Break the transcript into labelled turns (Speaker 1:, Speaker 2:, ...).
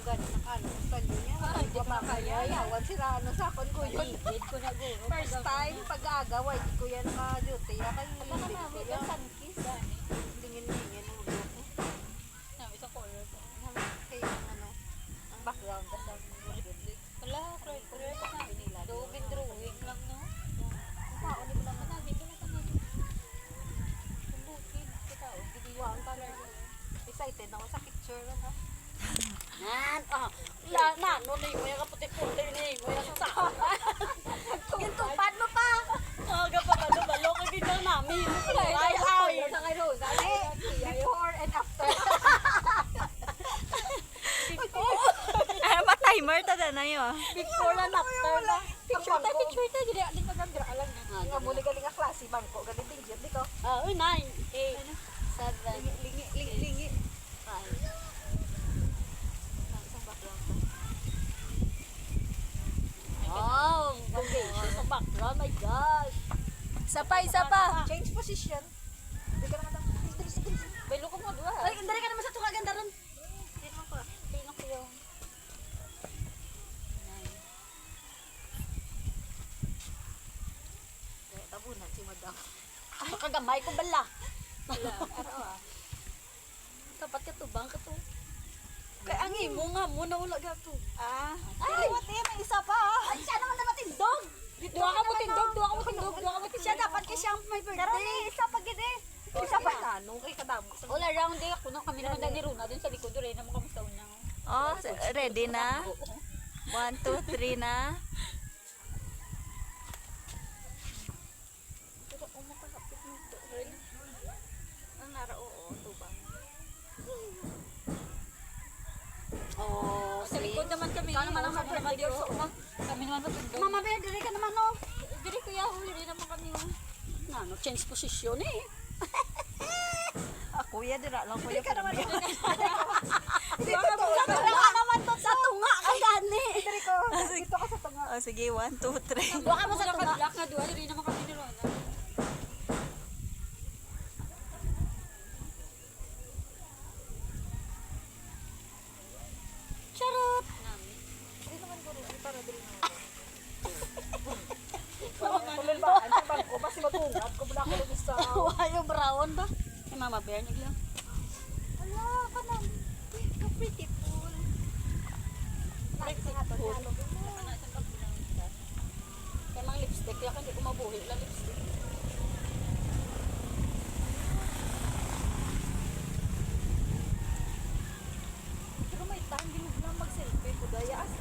Speaker 1: gani nakano sa talyo niya. Hindi ko makaya. Yawan sila ano sa akon ko yun. First time pag-aagaw ay di ko yan naka-duty. Akay hindi ko yan. Lingin-lingin ulo.
Speaker 2: Isang color ko.
Speaker 1: Kaya ano, ang background kasi ang
Speaker 2: Wala, color ko na. Drawing lang, no?
Speaker 1: paano mo naman
Speaker 2: Nabi ko na kami. Yung bukid, kita o.
Speaker 1: Gidiwaan pa rin. Excited ako sa picture na.
Speaker 3: Nan, no, mo yung kaputi-puti, mo yung sa.
Speaker 1: Yung tupad mo pa!
Speaker 3: Aga pa balo-balo, kagigil namin. Ay.
Speaker 1: Sa kay Rosa. Before and after.
Speaker 4: Ma-timer ta na yun.
Speaker 3: Before and after na.
Speaker 1: Picture tayo. Dili alin ka gandra alam na. Nga muli galing nga klase bangko. Galing din dyan. Di ko.
Speaker 3: 9, 8, 7,
Speaker 1: Lingi.
Speaker 3: 5. Oh, foundation sa background, my gosh.
Speaker 4: Isa pa.
Speaker 1: Change position. Di ka naman sige.
Speaker 2: Belo ko mo dua.
Speaker 3: Ay, dali ka naman sa tunga ganda ron.
Speaker 1: Hindi naman ko.
Speaker 2: Tingnan ko yung...
Speaker 1: Tabunan si madam.
Speaker 3: Makagamay ko bala.
Speaker 2: Tapat ka to, bang ka to.
Speaker 3: Kay ang imo nga mo na wala gato.
Speaker 1: Ay, wati may isa pa.
Speaker 3: Ay, siya naman dapat tindog.
Speaker 2: Duwa ka mo tindog.
Speaker 3: Siya dapat kay siya may
Speaker 1: Karon
Speaker 3: birthday.
Speaker 1: ni isa pa gid eh. Isa pa tanong kay kadamo.
Speaker 2: All around day ako na kami naman ni Runa dun sa likod rin naman kami sa unang.
Speaker 4: Oh, ready na? 1, 2, 3 na.
Speaker 1: Pero umakalapit mo to. Ang nara oo, tubang.
Speaker 3: Oh,
Speaker 2: Sa likod naman kami.
Speaker 3: Ikaw naman ang
Speaker 2: kami naman
Speaker 3: mag-birthday
Speaker 2: dito.
Speaker 3: girl.
Speaker 2: Kami naman matundog.
Speaker 3: Mama, be, dali ka naman, no?
Speaker 2: Dili kuya, huli rin naman kami.
Speaker 3: No, change position eh.
Speaker 4: Kuya, dira lang kuya.
Speaker 1: Ka naman.
Speaker 3: Hindi ka naman to sa tunga ka gani.
Speaker 1: Dito ko. Dito ka sa tanga.
Speaker 4: Oh, sige, 1, 2, 3.
Speaker 3: Buka mo sa tunga.
Speaker 2: Black na duwa, rin naman kami ni Runa.
Speaker 3: Charot.
Speaker 1: Hindi naman ko rin para dili na. Kulil ba? Ang bangko basi matungat ko bala ko lang isa.
Speaker 3: Wayo brown ba? Ay, mama, bear niya lang.
Speaker 1: Wala ka na. Ka pretty pool. Pretty pool.
Speaker 3: Kaya mga lipstick, kaya hindi ko mabuhi lang lipstick.
Speaker 1: Pero may time din lang mag-selfie ko daya as